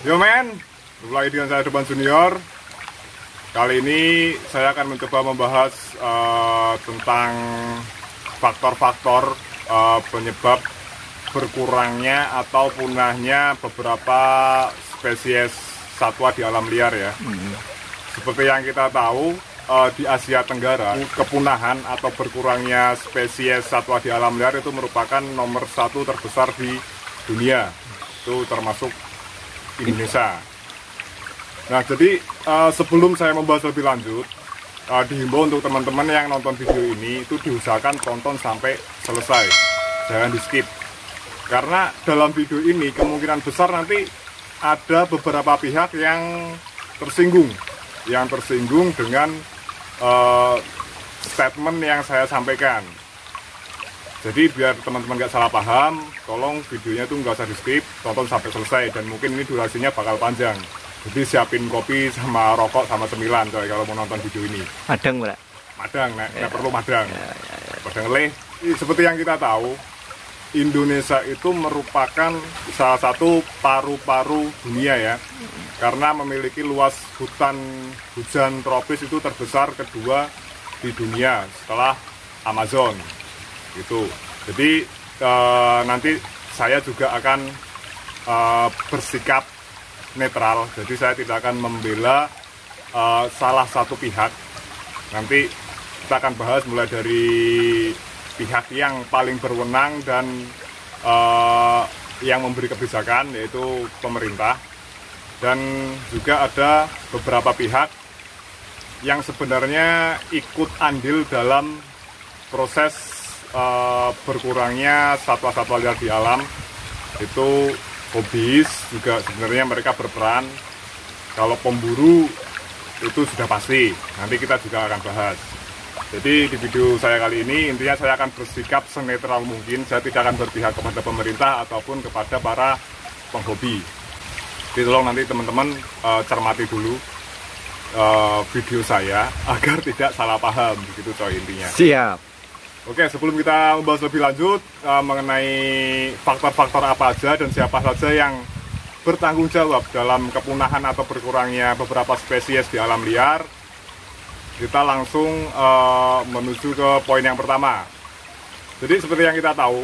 Yo men, mulai dengan saya Depan Junior. Kali ini saya akan mencoba membahas tentang faktor-faktor penyebab berkurangnya atau punahnya beberapa spesies satwa di alam liar ya. Seperti yang kita tahu, di Asia Tenggara, kepunahan atau berkurangnya spesies satwa di alam liar itu merupakan nomor 1 terbesar di dunia. Itu termasuk Indonesia. Nah, jadi sebelum saya membahas lebih lanjut, dihimbau untuk teman-teman yang nonton video ini itu diusahakan tonton sampai selesai, jangan di skip. Karena dalam video ini kemungkinan besar nanti ada beberapa pihak yang tersinggung dengan statement yang saya sampaikan. Jadi biar teman-teman nggak salah paham, tolong videonya tuh nggak usah di skip, tonton sampai selesai, dan mungkin ini durasinya bakal panjang. Jadi siapin kopi sama rokok sama cemilan coy kalau mau nonton video ini. Madang Mbak? Madang, nggak perlu madang. Madang leh. Seperti yang kita tahu, Indonesia itu merupakan salah satu paru-paru dunia ya, karena memiliki luas hutan hujan tropis itu terbesar kedua di dunia setelah Amazon. Gitu. Jadi nanti saya juga akan bersikap netral, jadi saya tidak akan membela salah satu pihak. Nanti kita akan bahas mulai dari pihak yang paling berwenang dan yang memberi kebijakan, yaitu pemerintah, dan juga ada beberapa pihak yang sebenarnya ikut andil dalam proses berkurangnya satwa-satwa liar di alam. Itu hobis juga sebenarnya mereka berperan. Kalau pemburu itu sudah pasti, nanti kita juga akan bahas. Jadi di video saya kali ini intinya saya akan bersikap senetral mungkin. Saya tidak akan berpihak kepada pemerintah ataupun kepada para penghobi. Jadi tolong nanti teman-teman cermati dulu video saya agar tidak salah paham, begitu coy intinya. Siap. Oke, sebelum kita membahas lebih lanjut mengenai faktor-faktor apa aja dan siapa saja yang bertanggung jawab dalam kepunahan atau berkurangnya beberapa spesies di alam liar, kita langsung menuju ke poin yang pertama. Jadi seperti yang kita tahu,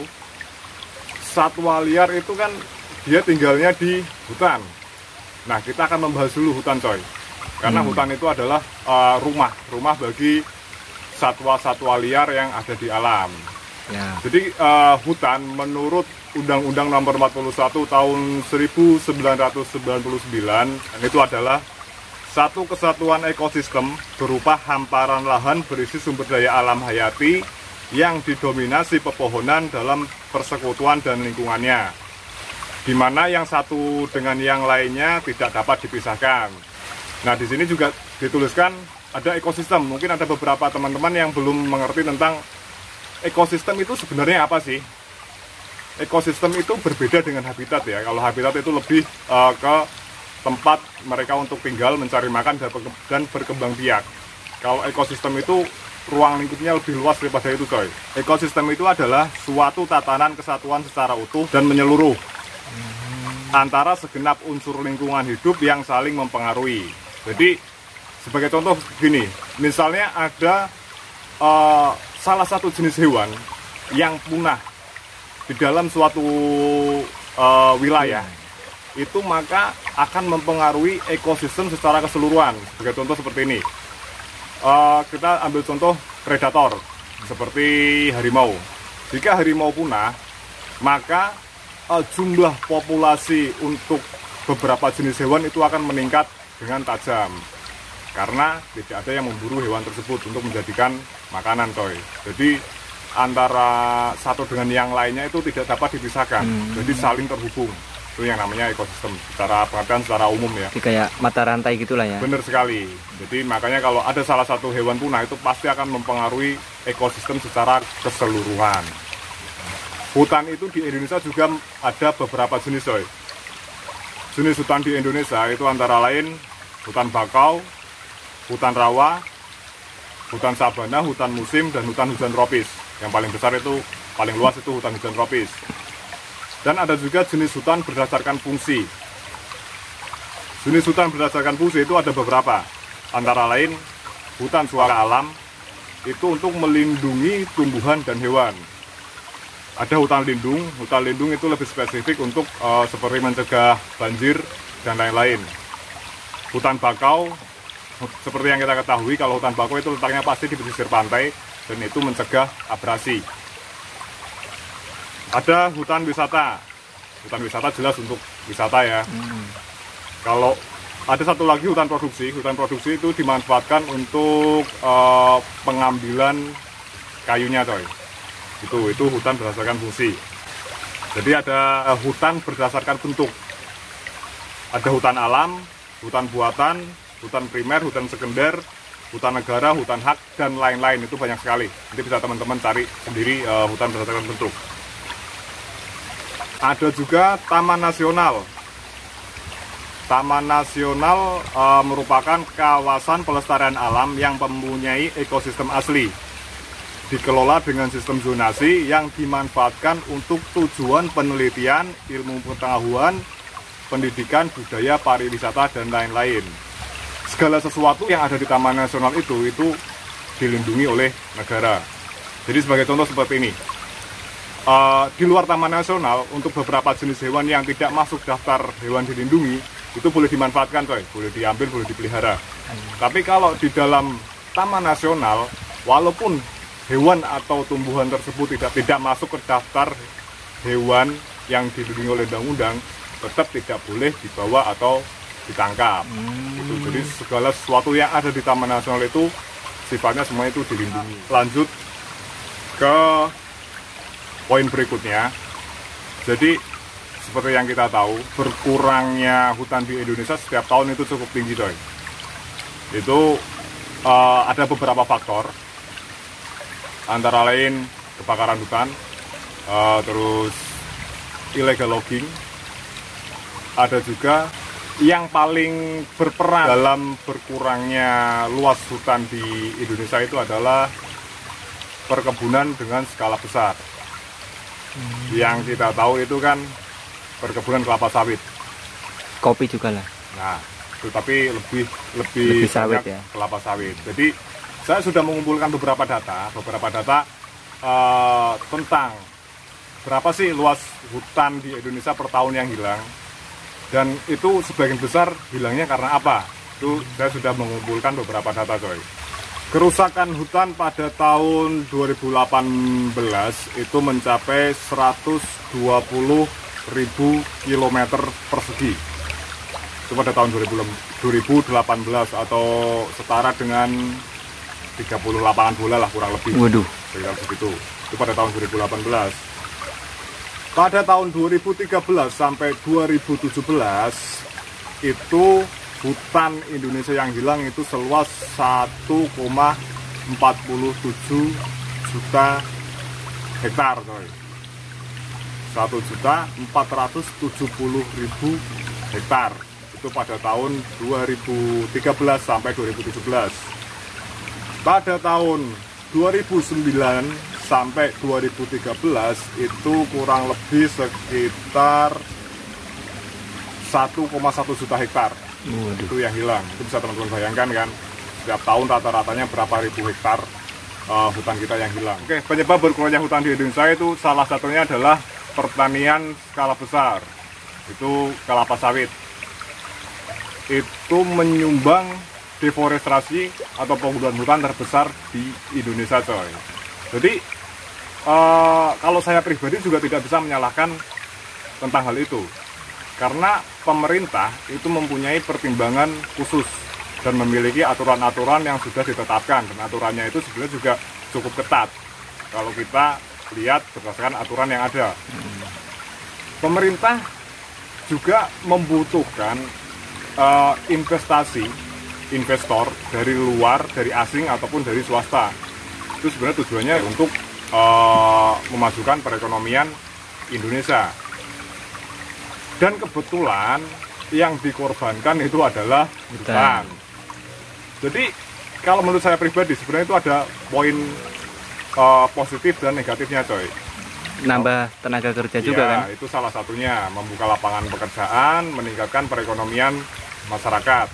satwa liar itu kan dia tinggalnya di hutan. Nah, kita akan membahas dulu hutan coy, karena hutan itu adalah rumah bagi satwa-satwa liar yang ada di alam. Ya. Jadi hutan menurut Undang-Undang Nomor 41 Tahun 1999 itu adalah satu kesatuan ekosistem berupa hamparan lahan berisi sumber daya alam hayati yang didominasi pepohonan dalam persekutuan dan lingkungannya, di mana yang satu dengan yang lainnya tidak dapat dipisahkan. Nah, di sini juga dituliskan ada ekosistem. Mungkin ada beberapa teman-teman yang belum mengerti tentang ekosistem itu sebenarnya apa sih. Ekosistem itu berbeda dengan habitat ya. Kalau habitat itu lebih ke tempat mereka untuk tinggal, mencari makan, dan berkembang biak. Kalau ekosistem itu ruang lingkupnya lebih luas daripada itu coy. Ekosistem itu adalah suatu tatanan kesatuan secara utuh dan menyeluruh antara segenap unsur lingkungan hidup yang saling mempengaruhi. Jadi sebagai contoh begini, misalnya ada salah satu jenis hewan yang punah di dalam suatu wilayah, itu maka akan mempengaruhi ekosistem secara keseluruhan. Sebagai contoh seperti ini, kita ambil contoh predator seperti harimau. Jika harimau punah, maka jumlah populasi untuk beberapa jenis hewan itu akan meningkat dengan tajam, karena tidak ada yang memburu hewan tersebut untuk menjadikan makanan coy. Jadi antara satu dengan yang lainnya itu tidak dapat dipisahkan, jadi saling terhubung. Itu yang namanya ekosistem secara pengertian secara umum ya. Jadi kayak mata rantai gitulah ya. Benar sekali. Jadi makanya kalau ada salah satu hewan punah itu pasti akan mempengaruhi ekosistem secara keseluruhan. Hutan itu di Indonesia juga ada beberapa jenis coy. Jenis hutan di Indonesia itu antara lain hutan bakau, hutan rawa, hutan sabana, hutan musim, dan hutan hujan tropis. Yang paling besar itu, paling luas itu hutan hujan tropis. Dan ada juga jenis hutan berdasarkan fungsi. Jenis hutan berdasarkan fungsi itu ada beberapa, antara lain hutan suaka alam itu untuk melindungi tumbuhan dan hewan. Ada hutan lindung itu lebih spesifik untuk seperti mencegah banjir dan lain-lain. Hutan bakau, seperti yang kita ketahui kalau hutan bakau itu letaknya pasti di pesisir pantai dan itu mencegah abrasi. Ada hutan wisata jelas untuk wisata ya. Kalau ada satu lagi hutan produksi itu dimanfaatkan untuk pengambilan kayunya coy. Itu hutan berdasarkan fungsi. Jadi ada hutan berdasarkan bentuk. Ada hutan alam, hutan buatan, hutan primer, hutan sekunder, hutan negara, hutan hak, dan lain-lain. Itu banyak sekali. Nanti bisa teman-teman cari sendiri hutan berdasarkan bentuk. Ada juga taman nasional. Taman nasional merupakan kawasan pelestarian alam yang mempunyai ekosistem asli. Dikelola dengan sistem zonasi yang dimanfaatkan untuk tujuan penelitian, ilmu pengetahuan, pendidikan, budaya, pariwisata, dan lain-lain. Segala sesuatu yang ada di taman nasional itu dilindungi oleh negara. Jadi sebagai contoh seperti ini. Di luar taman nasional untuk beberapa jenis hewan yang tidak masuk daftar hewan dilindungi itu boleh dimanfaatkan coy, boleh diambil, boleh dipelihara. Tapi kalau di dalam taman nasional, walaupun hewan atau tumbuhan tersebut tidak masuk ke daftar hewan yang dilindungi oleh undang-undang, tetap tidak boleh dibawa atau ditangkap. Jadi segala sesuatu yang ada di taman nasional itu sifatnya semua itu dilindungi. Lanjut ke poin berikutnya. Jadi seperti yang kita tahu, berkurangnya hutan di Indonesia setiap tahun itu cukup tinggi coy. Itu ada beberapa faktor, antara lain kebakaran hutan, terus illegal logging. Ada juga yang paling berperan dalam berkurangnya luas hutan di Indonesia itu adalah perkebunan dengan skala besar. Yang kita tahu itu kan perkebunan kelapa sawit. Kopi juga lah. Nah, itu tapi lebih sawit banyak ya. Kelapa sawit. Jadi saya sudah mengumpulkan beberapa data tentang berapa sih luas hutan di Indonesia per tahun yang hilang. Dan itu sebagian besar hilangnya karena apa? Itu saya sudah mengumpulkan beberapa data coy. Kerusakan hutan pada tahun 2018 itu mencapai 120.000 km persegi. Itu pada tahun 2018 atau setara dengan 30 lapangan bola lah kurang lebih. Waduh. Sekitar begitu. Itu pada tahun 2018. Pada tahun 2013 sampai 2017 itu hutan Indonesia yang hilang itu seluas 1,47 juta hektar coy. 1.470.000 hektar. Itu pada tahun 2013 sampai 2017. Pada tahun 2009 sampai 2013 itu kurang lebih sekitar 1,1 juta hektar. Itu yang hilang. Itu bisa teman-teman bayangkan kan, setiap tahun rata-ratanya berapa ribu hektar hutan kita yang hilang. Oke, penyebab berkurangnya hutan di Indonesia itu salah satunya adalah pertanian skala besar. Itu kelapa sawit. Itu menyumbang deforestasi atau penggundulan hutan terbesar di Indonesia coy. Jadi kalau saya pribadi juga tidak bisa menyalahkan tentang hal itu. Karena pemerintah itu mempunyai pertimbangan khusus dan memiliki aturan-aturan yang sudah ditetapkan, dan aturannya itu sebenarnya juga cukup ketat kalau kita lihat berdasarkan aturan yang ada. Pemerintah juga membutuhkan investor dari luar, dari asing ataupun dari swasta. Itu sebenarnya tujuannya untuk memajukan perekonomian Indonesia. Dan kebetulan yang dikorbankan itu adalah hutan. Jadi kalau menurut saya pribadi sebenarnya itu ada poin positif dan negatifnya coy. Nambah tenaga kerja juga kan? Itu salah satunya, membuka lapangan pekerjaan, meningkatkan perekonomian masyarakat.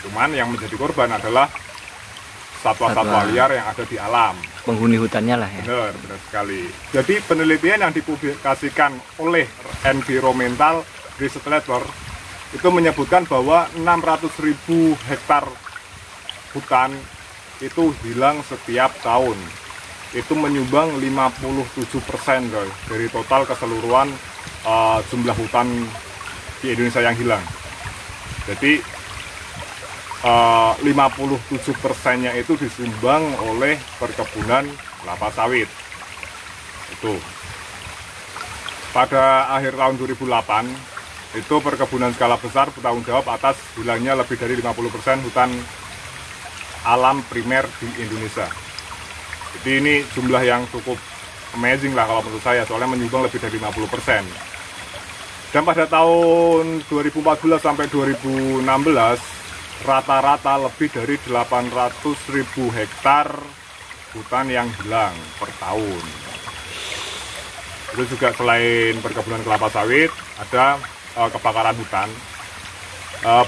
Cuman yang menjadi korban adalah satwa-satwa liar yang ada di alam. Penghuni hutannya lah ya. Benar sekali. Jadi penelitian yang dipublikasikan oleh Environmental Research Letter itu menyebutkan bahwa 600.000 hektar hutan itu hilang setiap tahun. Itu menyumbang 57% dari total keseluruhan jumlah hutan di Indonesia yang hilang. Jadi 57%-nya itu disumbang oleh perkebunan kelapa sawit. Itu. Pada akhir tahun 2008, itu perkebunan skala besar bertanggung jawab atas hilangnya lebih dari 50% hutan alam primer di Indonesia. Jadi ini jumlah yang cukup amazing lah kalau menurut saya, soalnya menyumbang lebih dari 50%. Dan pada tahun 2014 sampai 2016, rata-rata lebih dari 800.000 hektar hutan yang hilang per tahun. Itu juga selain perkebunan kelapa sawit, ada kebakaran hutan.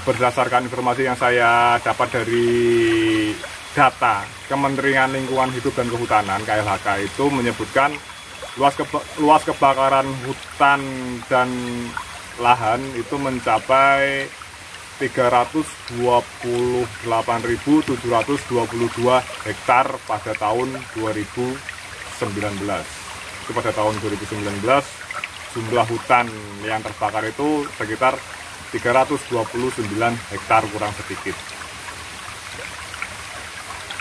Berdasarkan informasi yang saya dapat dari data Kementerian Lingkungan Hidup dan Kehutanan KLHK itu menyebutkan luas kebakaran hutan dan lahan itu mencapai 328.722 hektar pada tahun 2019. Itu pada tahun 2019 jumlah hutan yang terbakar itu sekitar 329 hektar kurang sedikit.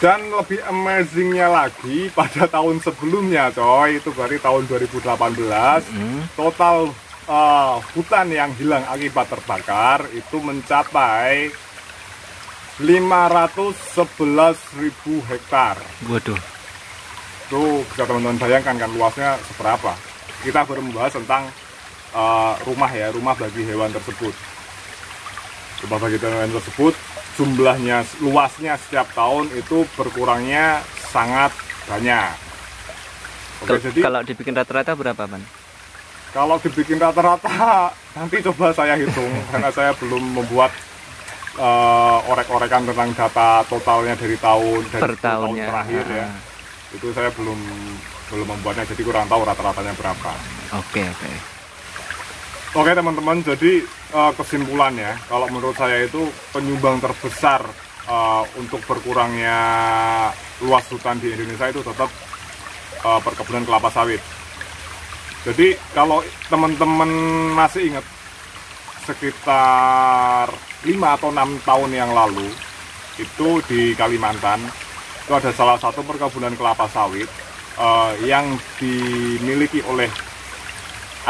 Dan lebih amazingnya lagi, pada tahun sebelumnya coy, itu berarti tahun 2018, total hutan yang hilang akibat terbakar itu mencapai 511.000 hektar. Waduh. Tuh bisa teman-teman bayangkan kan luasnya seberapa. Kita baru membahas tentang rumah bagi hewan tersebut. Rumah bagi hewan tersebut jumlahnya, luasnya setiap tahun itu berkurangnya sangat banyak. Oke, jadi kalau dibikin rata-rata berapa, Pan? Kalau dibikin rata-rata nanti coba saya hitung karena saya belum membuat orek-orekan tentang data totalnya dari tahun terakhir ya. Itu saya belum membuatnya, jadi kurang tahu rata-ratanya berapa. Oke. Oke teman-teman, jadi kesimpulannya kalau menurut saya itu penyumbang terbesar untuk berkurangnya luas hutan di Indonesia itu tetap perkebunan kelapa sawit. Jadi kalau teman-teman masih ingat sekitar 5 atau 6 tahun yang lalu itu di Kalimantan itu ada salah satu perkebunan kelapa sawit yang dimiliki oleh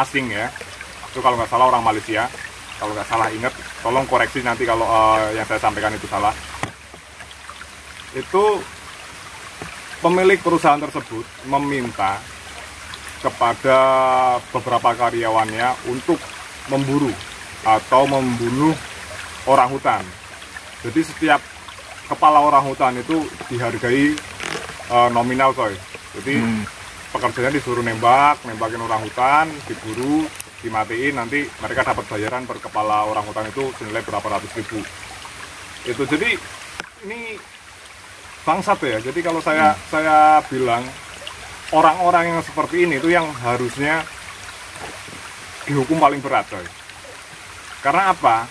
asing ya. Itu kalau nggak salah orang Malaysia, kalau nggak salah ingat, tolong koreksi nanti kalau yang saya sampaikan itu salah. Itu pemilik perusahaan tersebut meminta kepada beberapa karyawannya untuk memburu atau membunuh orang hutan. Jadi setiap kepala orang hutan itu dihargai nominal coy. Jadi pekerjanya disuruh nembakin orang hutan, diburu, dimatiin, nanti mereka dapat bayaran per kepala orang hutan itu senilai berapa ratus ribu. Itu jadi ini bangsat ya. Jadi kalau saya bilang orang-orang yang seperti ini itu yang harusnya dihukum paling berat coy. Karena apa?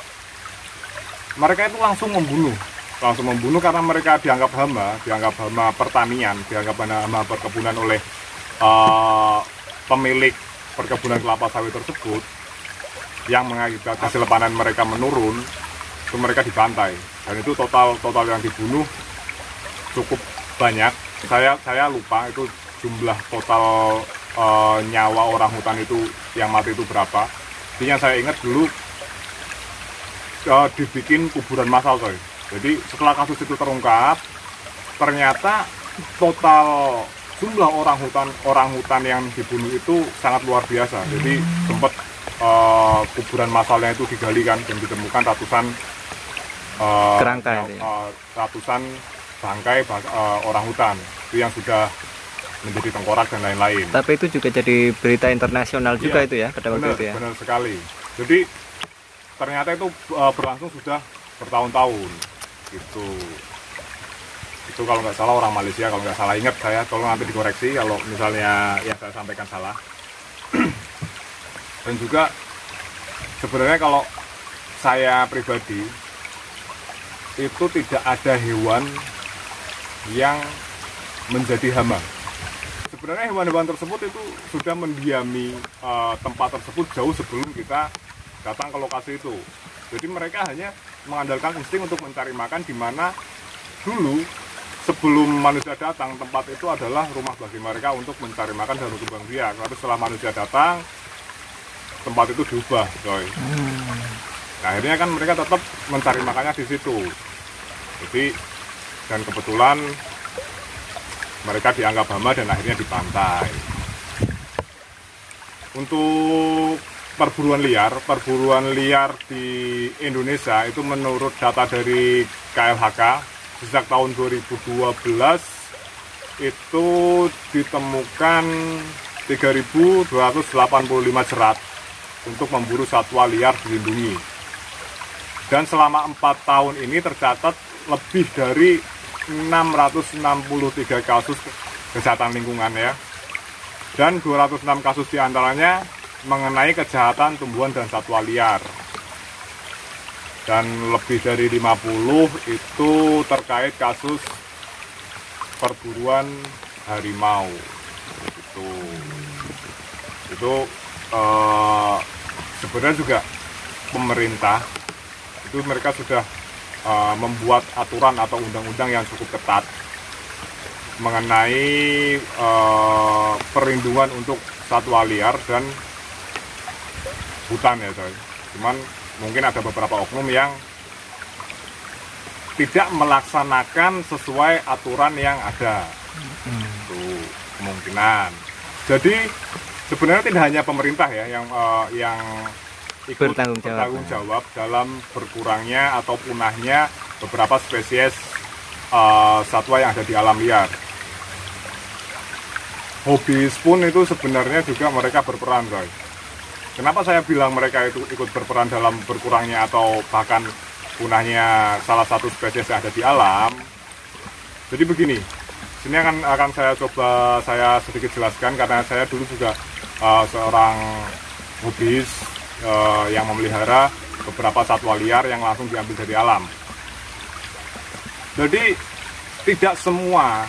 Mereka itu langsung membunuh karena mereka dianggap hama pertanian, dianggap hama perkebunan oleh pemilik perkebunan kelapa sawit tersebut, yang mengakibatkan hasil panen mereka menurun. Itu mereka dibantai, dan itu total yang dibunuh cukup banyak. Saya lupa itu jumlah total nyawa orang hutan itu yang mati itu berapa. Intinya saya ingat dulu dibikin kuburan massal coy. Jadi setelah kasus itu terungkap, ternyata total jumlah orang hutan yang dibunuh itu sangat luar biasa. Jadi sempat kuburan massalnya itu digali kan, dan ditemukan ratusan kerangka ratusan bangkai orang hutan itu yang sudah menjadi tengkorak dan lain-lain. Tapi itu juga jadi berita internasional juga itu ya pada waktu itu ya. Benar sekali. Jadi ternyata itu berlangsung sudah bertahun-tahun gitu. Itu kalau nggak salah orang Malaysia, kalau nggak salah, ingat saya, tolong nanti dikoreksi kalau misalnya yang saya sampaikan salah. Dan juga sebenarnya kalau saya pribadi itu tidak ada hewan yang menjadi hama. Sebenarnya hewan-hewan tersebut itu sudah mendiami tempat tersebut jauh sebelum kita datang ke lokasi itu. Jadi mereka hanya mengandalkan insting untuk mencari makan, di mana dulu sebelum manusia datang, tempat itu adalah rumah bagi mereka untuk mencari makan dan berkembang biak. Lalu setelah manusia datang, tempat itu diubah, coy. Nah, akhirnya kan mereka tetap mencari makannya di situ. Jadi, dan kebetulan mereka dianggap hama dan akhirnya dibantai. Untuk perburuan liar di Indonesia itu menurut data dari KLHK sejak tahun 2012 itu ditemukan 3.285 jerat untuk memburu satwa liar dilindungi. Dan selama 4 tahun ini tercatat lebih dari 663 kasus kejahatan lingkungan ya. Dan 206 kasus diantaranya mengenai kejahatan tumbuhan dan satwa liar. Dan lebih dari 50 itu terkait kasus perburuan harimau. Itu sebenarnya juga pemerintah itu mereka sudah membuat aturan atau undang-undang yang cukup ketat mengenai perlindungan untuk satwa liar dan hutan ya coy. Cuman mungkin ada beberapa oknum yang tidak melaksanakan sesuai aturan yang ada. Itu kemungkinan. Jadi sebenarnya tidak hanya pemerintah ya yang ikut bertanggung jawab dalam berkurangnya atau punahnya beberapa spesies satwa yang ada di alam liar. Hobis pun itu sebenarnya juga mereka berperan, guys. Kenapa saya bilang mereka itu ikut berperan dalam berkurangnya atau bahkan punahnya salah satu spesies yang ada di alam? Jadi begini, sini akan saya sedikit jelaskan karena saya dulu juga seorang hobis yang memelihara beberapa satwa liar yang langsung diambil dari alam. Jadi tidak semua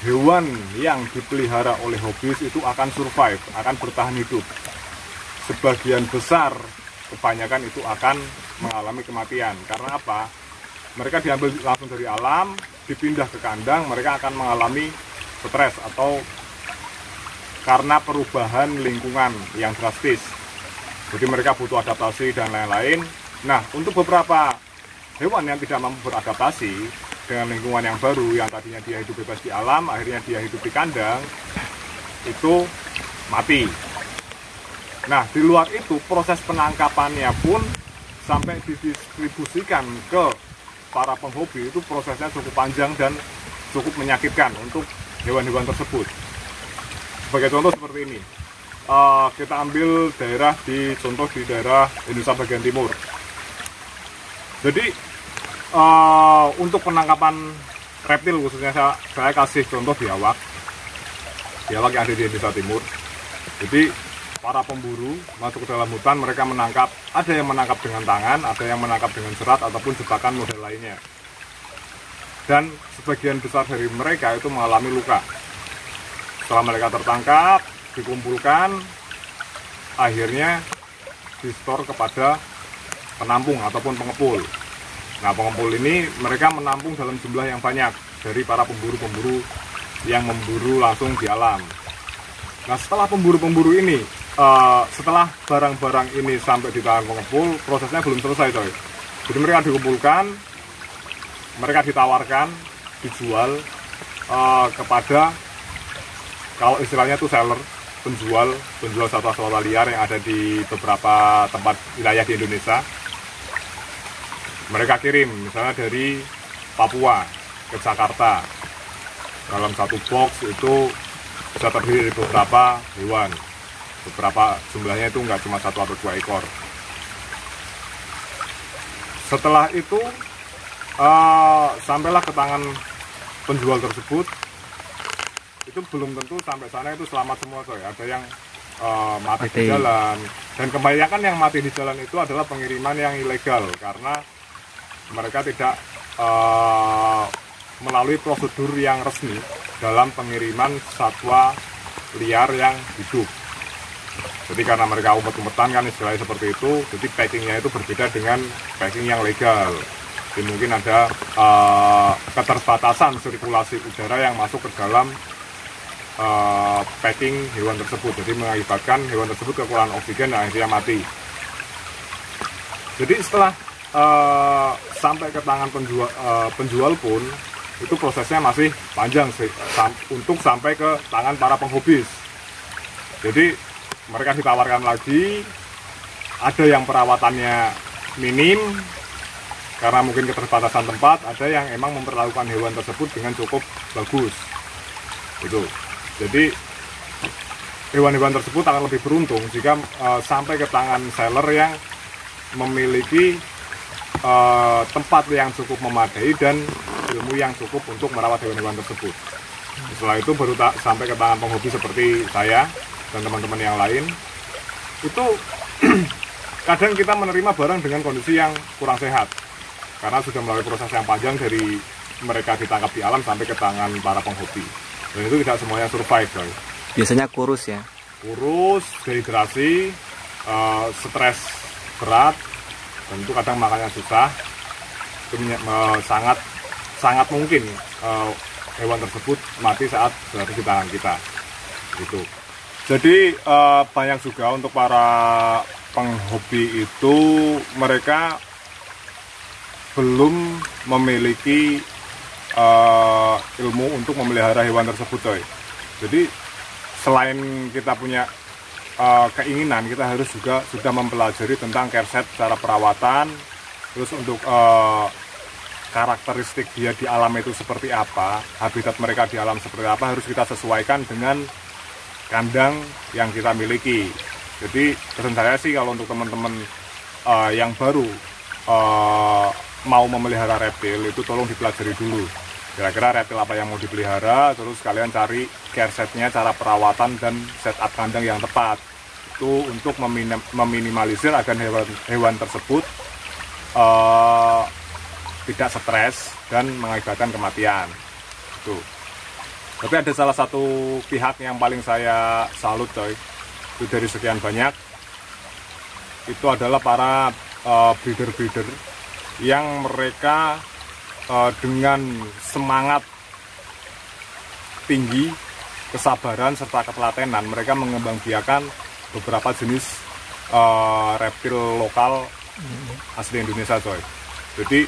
hewan yang dipelihara oleh hobis itu akan survive, akan bertahan hidup. Sebagian besar, kebanyakan itu akan mengalami kematian. Karena apa? Mereka diambil langsung dari alam, dipindah ke kandang, mereka akan mengalami stres atau karena perubahan lingkungan yang drastis. Jadi mereka butuh adaptasi dan lain-lain. Nah, untuk beberapa hewan yang tidak mampu beradaptasi dengan lingkungan yang baru, yang tadinya dia hidup bebas di alam, akhirnya dia hidup di kandang, itu mati. Nah, di luar itu proses penangkapannya pun sampai didistribusikan ke para penghobi itu prosesnya cukup panjang dan cukup menyakitkan untuk hewan-hewan tersebut. Sebagai contoh seperti ini, kita ambil contoh di daerah Indonesia bagian timur. Jadi untuk penangkapan reptil khususnya saya kasih contoh biawak yang ada di Indonesia Timur. Jadi para pemburu masuk ke dalam hutan, mereka menangkap, ada yang menangkap dengan tangan, ada yang menangkap dengan serat ataupun jebakan model lainnya. Dan sebagian besar dari mereka itu mengalami luka. Setelah mereka tertangkap, dikumpulkan, akhirnya distor kepada penampung ataupun pengepul. Nah, pengepul ini mereka menampung dalam jumlah yang banyak dari para pemburu-pemburu yang memburu langsung di alam. Nah, setelah pemburu-pemburu ini, setelah barang-barang ini sampai di tangan pengepul, prosesnya belum selesai, coy. Jadi mereka dikumpulkan, mereka ditawarkan, dijual kepada, kalau istilahnya itu seller, penjual satwa-satwa liar yang ada di beberapa tempat wilayah di Indonesia. Mereka kirim misalnya dari Papua ke Jakarta. Dalam satu box itu bisa terdiri dari beberapa hewan. Beberapa jumlahnya itu nggak cuma 1 atau 2 ekor. Setelah itu sampailah ke tangan penjual tersebut. Itu belum tentu sampai sana itu selamat semua coy. Ada yang mati di jalan, dan kebanyakan yang mati di jalan itu adalah pengiriman yang ilegal karena mereka tidak melalui prosedur yang resmi dalam pengiriman satwa liar yang hidup. Jadi karena mereka umpet-umpetan kan istilahnya seperti itu, jadi packingnya itu berbeda dengan packing yang legal. Jadi mungkin ada keterbatasan sirkulasi udara yang masuk ke dalam packing hewan tersebut, jadi mengakibatkan hewan tersebut kekurangan oksigen dan akhirnya mati. Jadi setelah sampai ke tangan penjual pun itu prosesnya masih panjang sih, untuk sampai ke tangan para penghobis. Jadi mereka ditawarkan lagi, ada yang perawatannya minim karena mungkin keterbatasan tempat, ada yang emang memperlakukan hewan tersebut dengan cukup bagus gitu. Jadi hewan-hewan tersebut akan lebih beruntung jika sampai ke tangan seller yang memiliki tempat yang cukup memadai dan ilmu yang cukup untuk merawat hewan-hewan tersebut. Setelah itu baru sampai ke tangan penghobi seperti saya dan teman-teman yang lain. Itu kadang kita menerima barang dengan kondisi yang kurang sehat karena sudah melalui proses yang panjang dari mereka ditangkap di alam sampai ke tangan para penghobi. Dan itu tidak semuanya survive coy. Biasanya kurus ya? Kurus, dehidrasi, stres berat, dan itu kadang makannya susah. Itu sangat mungkin hewan tersebut mati saat berada di tangan kita gitu. Jadi banyak juga untuk para penghobi itu mereka belum memiliki ilmu untuk memelihara hewan tersebut coy. Jadi selain kita punya keinginan, kita harus juga sudah mempelajari tentang care set, cara perawatan, terus untuk karakteristik dia di alam itu seperti apa, habitat mereka di alam seperti apa, harus kita sesuaikan dengan kandang yang kita miliki. Jadi pesan saya sih kalau untuk teman-teman yang baru mau memelihara reptil itu tolong dipelajari dulu. Kira-kira reptil apa yang mau dipelihara, terus kalian cari care setnya, cara perawatan dan setup kandang yang tepat. Itu untuk meminimalisir agar hewan tersebut tidak stres dan mengakibatkan kematian. Tuh. Tapi ada salah satu pihak yang paling saya salut coy, itu dari sekian banyak, itu adalah para breeder-breeder yang mereka dengan semangat tinggi, kesabaran serta ketelatenan mereka mengembangbiakan beberapa jenis reptil lokal asli Indonesia coy. Jadi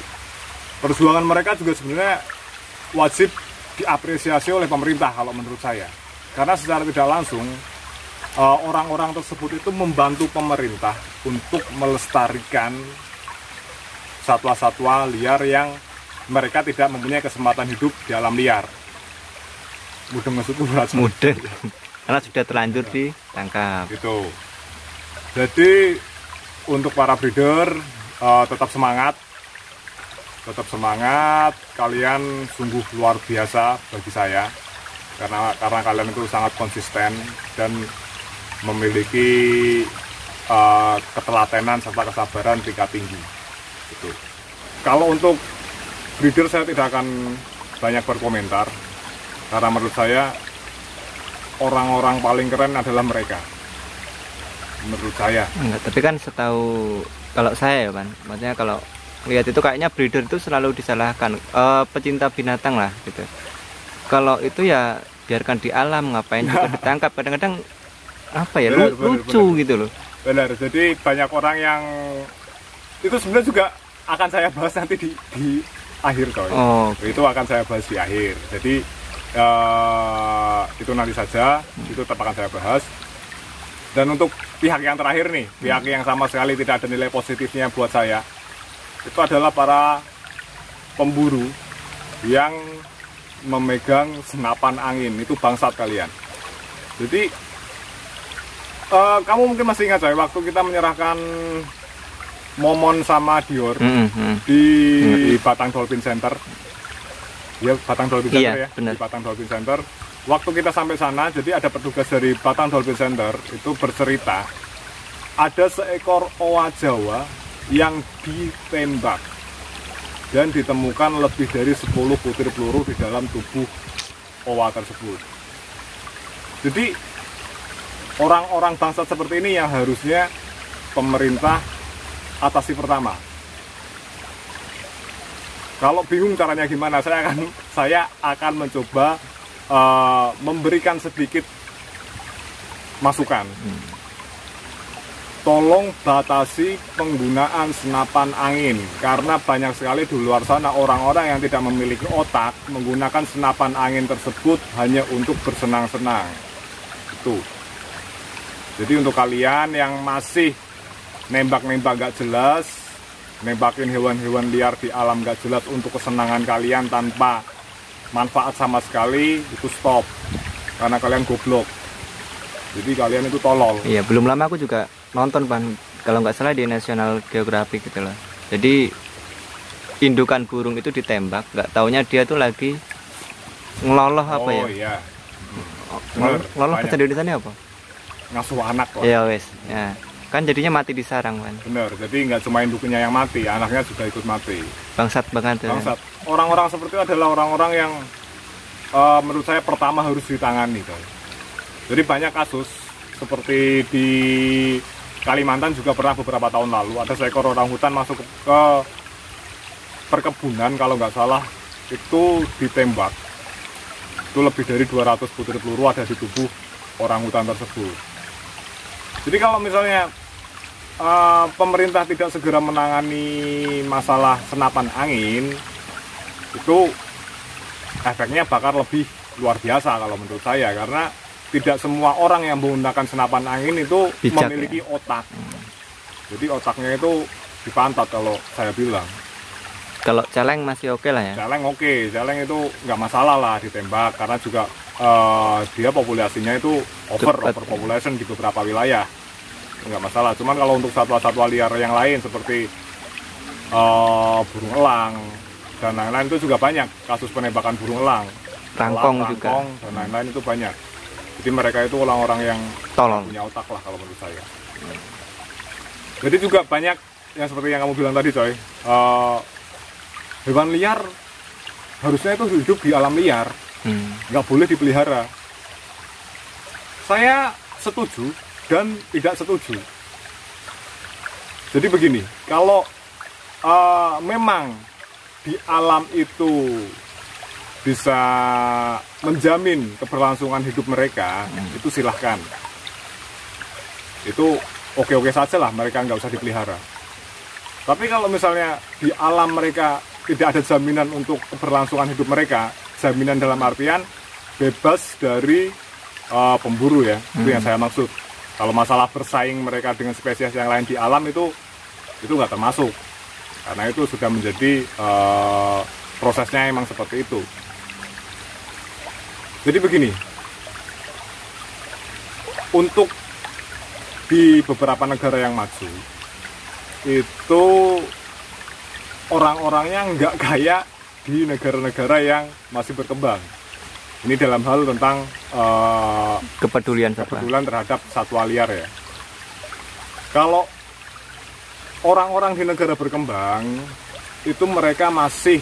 perjuangan mereka juga sebenarnya wajib diapresiasi oleh pemerintah kalau menurut saya, karena secara tidak langsung orang-orang tersebut itu membantu pemerintah untuk melestarikan satwa-satwa liar yang mereka tidak mempunyai kesempatan hidup di alam liar. Mudeng maksudku berat. Mudeng karena sudah terlanjur ditangkap gitu. Jadi untuk para breeder tetap semangat, kalian sungguh luar biasa bagi saya karena kalian itu sangat konsisten dan memiliki ketelatenan serta kesabaran tingkat tinggi gitu. Kalau untuk breeder saya tidak akan banyak berkomentar karena menurut saya orang-orang paling keren adalah mereka menurut saya. Enggak, tapi kan setahu kalau saya ya Pan, maksudnya kalau lihat itu kayaknya breeder itu selalu disalahkan, pecinta binatang lah gitu. Kalau itu ya biarkan di alam, ngapain juga ditangkap, kadang-kadang apa ya, lucu gitu loh. Benar, jadi banyak orang yang itu sebenarnya juga akan saya bahas nanti di akhir coy. Oh, itu akan saya bahas di akhir. Jadi itu nanti saja, itu tetap akan saya bahas. Dan untuk pihak yang terakhir nih, pihak yang sama sekali tidak ada nilai positifnya buat saya, itu adalah para pemburu yang memegang senapan angin. Itu bangsat kalian. Jadi kamu mungkin masih ingat coy, waktu kita menyerahkan Momon sama Dior di Batang Dolphin Center. Ya, Batang Dolphin Center ya, bener. di Batang Dolphin Center. Waktu kita sampai sana, jadi ada petugas dari Batang Dolphin Center itu bercerita ada seekor owa Jawa yang ditembak dan ditemukan lebih dari 10 butir peluru di dalam tubuh owa tersebut. Jadi orang-orang bangsat seperti ini yang harusnya pemerintah atasi pertama. Kalau bingung caranya gimana, saya akan mencoba memberikan sedikit masukan. Tolong batasi penggunaan senapan angin, karena banyak sekali di luar sana orang-orang yang tidak memiliki otak menggunakan senapan angin tersebut hanya untuk bersenang-senang. Itu. Jadi untuk kalian yang masih nembak-nembak gak jelas, nembakin hewan-hewan liar di alam gak jelas untuk kesenangan kalian tanpa manfaat sama sekali, itu stop. Karena kalian goblok. Jadi kalian itu tolol. Iya, belum lama aku juga nonton Pan, kalau nggak salah di National Geographic gitu loh. Jadi indukan burung itu ditembak, nggak taunya dia tuh lagi ngeloloh apa ya? Oh iya. Ngeloloh bahasa Indonesianya apa? Ngasuh anak lah. Iya wes. Ya. Kan jadinya mati di sarang kan. Bener, jadi nggak cuma induknya yang mati, anaknya juga ikut mati. Bangsat banget. Bangsat. Orang-orang seperti itu adalah orang-orang yang menurut saya pertama harus ditangani. Jadi banyak kasus seperti di Kalimantan juga pernah beberapa tahun lalu ada seekor orang hutan masuk ke perkebunan, kalau nggak salah itu ditembak. Itu lebih dari 200 butir peluru ada di tubuh orang hutan tersebut. Jadi kalau misalnya pemerintah tidak segera menangani masalah senapan angin, itu efeknya bakal lebih luar biasa kalau menurut saya, karena tidak semua orang yang menggunakan senapan angin itu bijak, memiliki otak. Jadi otaknya itu dipantat kalau saya bilang. Kalau celeng masih oke lah ya? Celeng oke, celeng itu nggak masalah lah ditembak, karena juga dia populasinya itu overpopulation di beberapa wilayah, nggak masalah. Cuman kalau untuk satwa-satwa liar yang lain seperti burung elang dan lain-lain itu juga banyak kasus penembakan burung elang, rangkong juga, dan lain-lain itu banyak. Jadi mereka itu orang-orang yang tolong punya otak lah kalau menurut saya. Jadi juga banyak yang seperti yang kamu bilang tadi coy, hewan liar harusnya itu hidup di alam liar, nggak boleh dipelihara. Saya setuju dan tidak setuju. Jadi begini, kalau memang di alam itu bisa menjamin keberlangsungan hidup mereka, itu silahkan. Itu oke-oke saja lah, mereka nggak usah dipelihara. Tapi kalau misalnya di alam mereka tidak ada jaminan untuk keberlangsungan hidup mereka, jaminan dalam artian bebas dari pemburu ya, itu yang saya maksud. Kalau masalah bersaing mereka dengan spesies yang lain di alam itu nggak termasuk, karena itu sudah menjadi prosesnya emang seperti itu. Jadi begini, untuk di beberapa negara yang maju itu orang-orangnya nggak kayak di negara-negara yang masih berkembang. Ini dalam hal tentang kepedulian terhadap satwa liar ya. Kalau orang-orang di negara berkembang itu mereka masih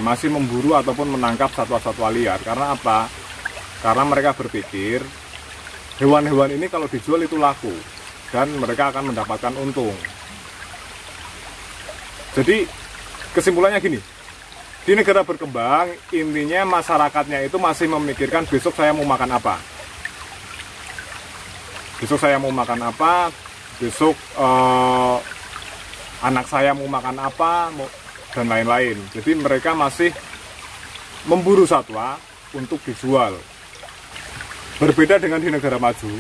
masih memburu ataupun menangkap satwa-satwa liar. Karena apa? Karena mereka berpikir hewan-hewan ini kalau dijual itu laku dan mereka akan mendapatkan untung. Jadi kesimpulannya gini, di negara berkembang intinya masyarakatnya itu masih memikirkan besok saya mau makan apa, besok anak saya mau makan apa, dan lain-lain. Jadi mereka masih memburu satwa untuk dijual. Berbeda dengan di negara maju.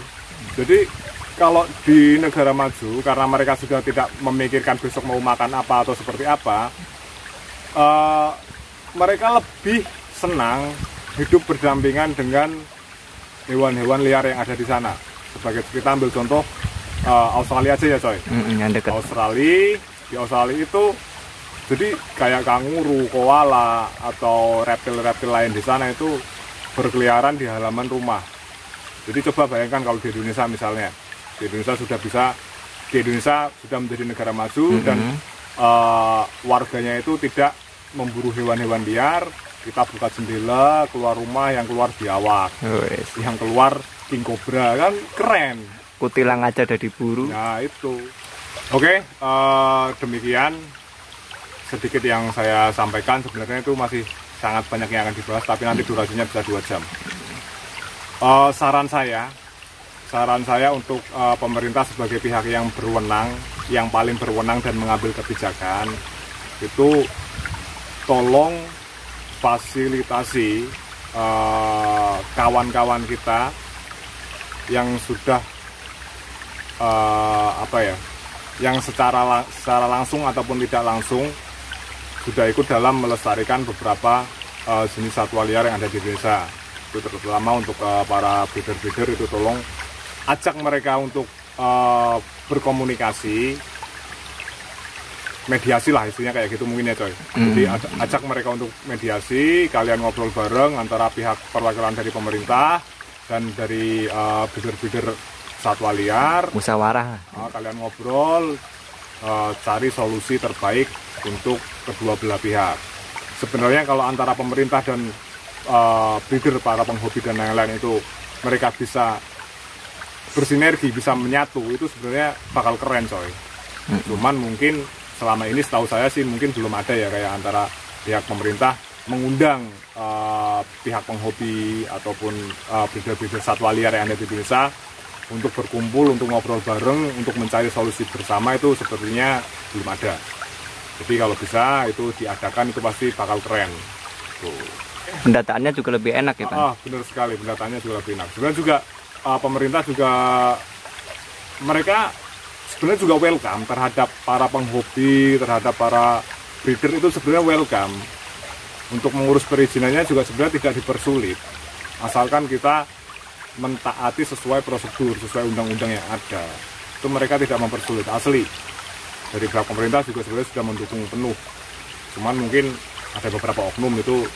Jadi kalau di negara maju, karena mereka sudah tidak memikirkan besok mau makan apa atau seperti apa, mereka lebih senang hidup berdampingan dengan hewan-hewan liar yang ada di sana. Sebagai kita ambil contoh Australia aja ya coy. Yang dekat. Di Australia itu jadi kayak kanguru, koala atau reptil-reptil lain di sana itu berkeliaran di halaman rumah. Jadi coba bayangkan kalau di Indonesia misalnya, di Indonesia sudah menjadi negara maju dan warganya itu tidak memburu hewan-hewan liar. Kita buka jendela, keluar rumah, yang keluar biawak, yang keluar king cobra, kan keren. Kutilang aja udah diburu. Nah itu. Oke, demikian sedikit yang saya sampaikan. Sebenarnya itu masih sangat banyak yang akan dibahas, tapi nanti durasinya bisa 2 jam. Saran saya untuk pemerintah sebagai pihak yang berwenang, yang paling berwenang dan mengambil kebijakan, itu tolong fasilitasi kawan-kawan kita yang sudah yang secara langsung ataupun tidak langsung sudah ikut dalam melestarikan beberapa jenis satwa liar yang ada di desa. Itu terutama untuk para breeder-breeder, itu tolong ajak mereka untuk berkomunikasi, mediasi lah istilahnya kayak gitu mungkin ya coy. Jadi ajak mereka untuk mediasi, kalian ngobrol bareng antara pihak perwakilan dari pemerintah dan dari breeder-breeder satwa liar. Musyawarah. Kalian ngobrol, cari solusi terbaik untuk kedua belah pihak. Sebenarnya kalau antara pemerintah dan breeder, para penghobi dan lain-lain itu mereka bisa bersinergi, bisa menyatu, itu sebenarnya bakal keren coy. Cuman mungkin selama ini setahu saya sih mungkin belum ada ya kayak antara pihak pemerintah mengundang pihak penghobi ataupun breeder-breeder satwa liar yang ada di desa untuk berkumpul, untuk ngobrol bareng, untuk mencari solusi bersama, itu sepertinya belum ada. Jadi kalau bisa itu diadakan, itu pasti bakal keren. Tuh. Pendataannya juga lebih enak ya Pak? Benar sekali, pendataannya juga lebih enak. Sebenarnya juga pemerintah juga, mereka sebenarnya juga welcome terhadap para penghobi, terhadap para breeder, itu sebenarnya welcome. Untuk mengurus perizinannya juga sebenarnya tidak dipersulit, asalkan kita mentaati sesuai prosedur, sesuai undang-undang yang ada. Itu mereka tidak mempersulit, asli. Dari pihak pemerintah juga sebenarnya sudah mendukung penuh. Cuman mungkin ada beberapa oknum itu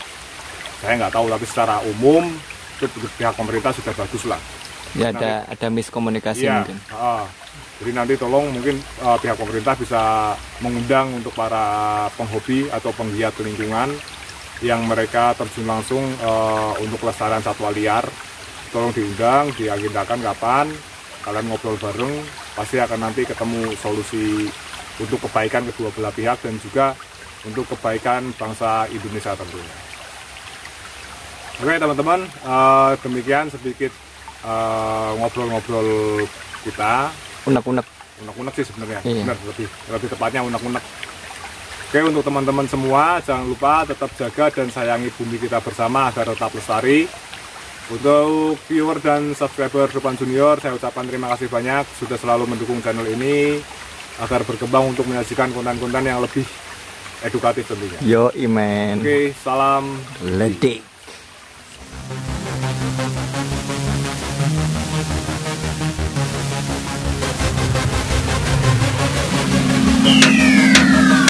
saya nggak tahu, tapi secara umum itu pihak pemerintah sudah bagus lah. Ya ada miskomunikasi ya, mungkin. Jadi nanti tolong mungkin pihak pemerintah bisa mengundang untuk para penghobi atau penggiat lingkungan yang mereka terjun langsung untuk pelestarian satwa liar. Tolong diundang, diagendakan kapan, kalian ngobrol bareng, pasti akan nanti ketemu solusi untuk kebaikan kedua belah pihak dan juga untuk kebaikan bangsa Indonesia tentunya. Oke teman-teman, demikian sedikit ngobrol-ngobrol kita. Unek-unek sih sebenarnya, benar, lebih tepatnya unek-unek. Oke, untuk teman-teman semua jangan lupa tetap jaga dan sayangi bumi kita bersama agar tetap lestari. Untuk viewer dan subscriber Duplan Junior, saya ucapkan terima kasih banyak sudah selalu mendukung channel ini agar berkembang untuk menyajikan konten-konten yang lebih edukatif tentunya. Yo imen. Oke, salam Ledik.